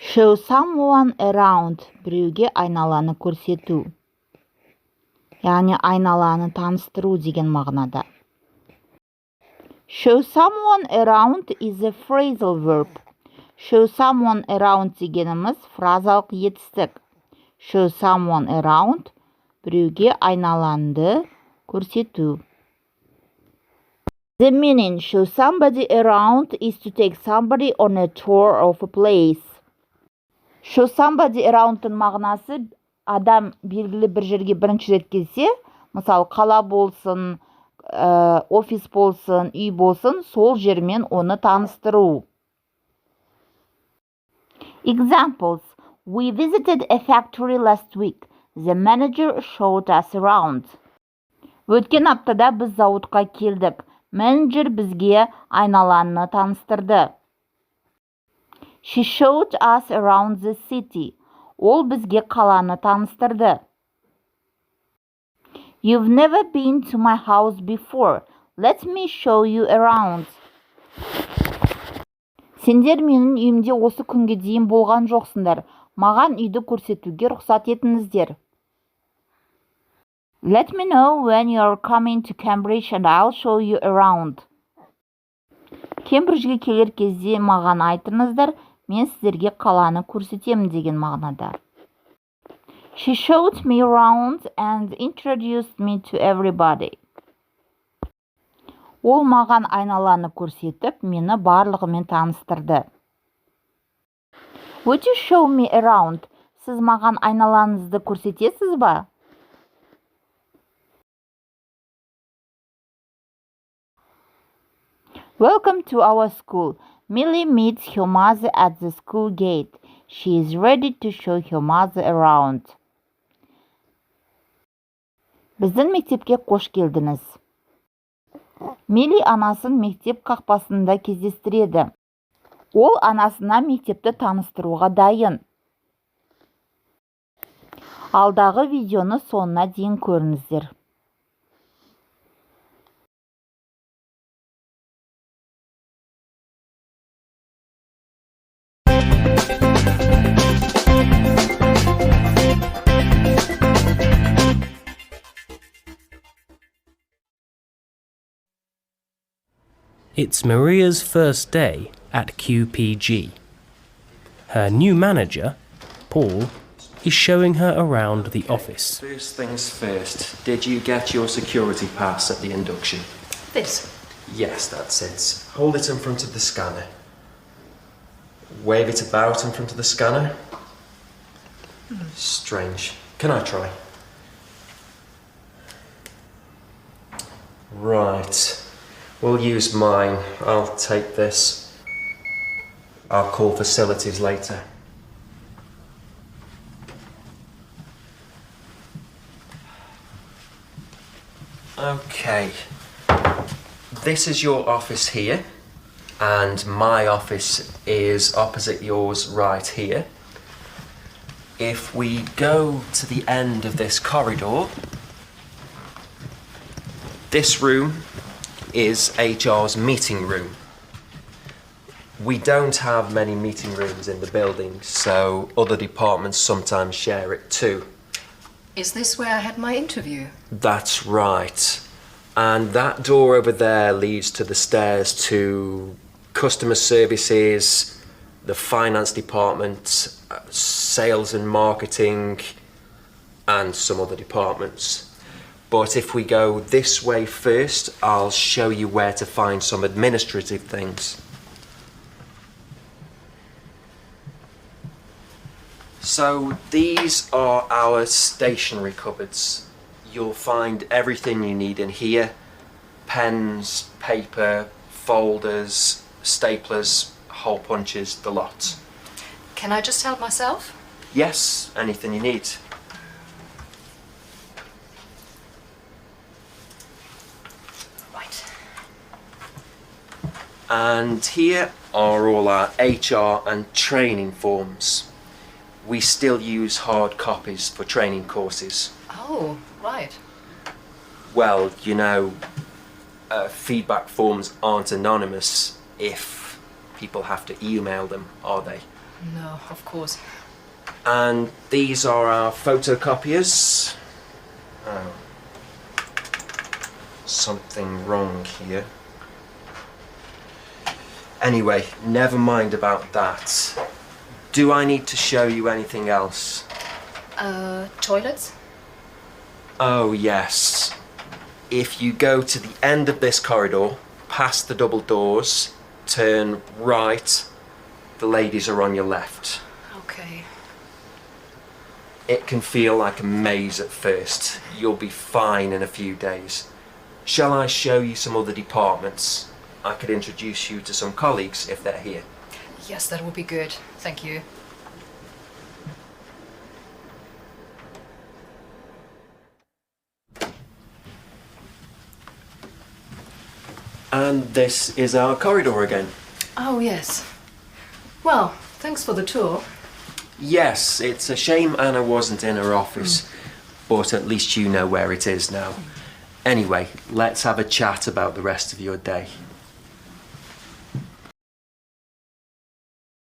Show someone around. Біреуге айналаны көрсету. Яғни айналаны таныстыру деген мағынада. Show someone around is a phrasal verb. Show someone around дегеніміз фразалық етістік. Show someone around біреуге айналанды көрсету. The meaning show somebody around is to take somebody on a tour of a place. Show somebody around-тың мағынасы адам белгілі бір жерге бірінші рет келсе, мысалы қала болсын, офис болсын, үй болсын, сол жермен оны таныстыру. Examples. We visited a factory last week. The manager showed us around. Өткен аптада біз зауытқа келдік. Менеджер бізге айналаны таныстырды. She showed us around the city. Ол бізге қаланы таныстырды. You've never been to my house before. Let me show you around. Сендер менің үйімде осы күнге дейін болған жоқсыңдар. Маған үйді көрсетуге рұқсат етіңіздер. Let me know when you are coming to Cambridge and I'll show you around. Кембриджге келер кезде маған айтыңыздар, мен сіздерге қаланы көрсетемін деген мағынада. She showed me around and introduced me to everybody. Ол маған айналаны көрсетіп, мені барлығымен таныстырды. Would you show me around? Сіз маған айналаңызды көрсетесіз ба? Welcome to our school. Millie meets her mother at the school gate. She is ready to show her mother around. Біздің мектепке қош келдіңіз. Милли анасын мектеп қақпасында кездестіреді. Ол анасына мектепті таныстыруға дайын. Алдағы видеоны соңына дейін көріңіздер. It's Maria's first day at QPG. Her new manager, Paul, is showing her around the office. First things first, did you get your security pass at the induction? This? Yes, that's it. Hold it in front of the scanner. Wave it about in front of the scanner. Strange. Can I try? Right. We'll use mine. I'll take this. I'll call facilities later. Okay. This is your office here, and my office is opposite yours right here. If we go to the end of this corridor, this room is HR's meeting room. We don't have many meeting rooms in the building, so other departments sometimes share it too. Is this where I had my interview? That's right. And that door over there leads to the stairs to customer services, the finance department, sales and marketing, and some other departments. But if we go this way first, I'll show you where to find some administrative things. So these are our stationery cupboards. You'll find everything you need in here. Pens, paper, folders, staplers, hole punches, the lot. Can I just help myself? Yes, anything you need. Right. And here are all our HR and training forms. We still use hard copies for training courses. Oh, right. Well, you know, feedback forms aren't anonymous if people have to email them, are they? No, of course. And these are our photocopiers. Oh. Something wrong here. Anyway, never mind about that. Do I need to show you anything else? Toilets? Oh, yes. If you go to the end of this corridor, past the double doors, turn right, the ladies are on your left. Okay. It can feel like a maze at first. You'll be fine in a few days. Shall I show you some other departments? I could introduce you to some colleagues if they're here. Yes, that would be good. Thank you. And this is our corridor again. Oh, yes. Well, thanks for the tour. Yes, it's a shame Anna wasn't in her office, but at least you know where it is now. Anyway, let's have a chat about the rest of your day.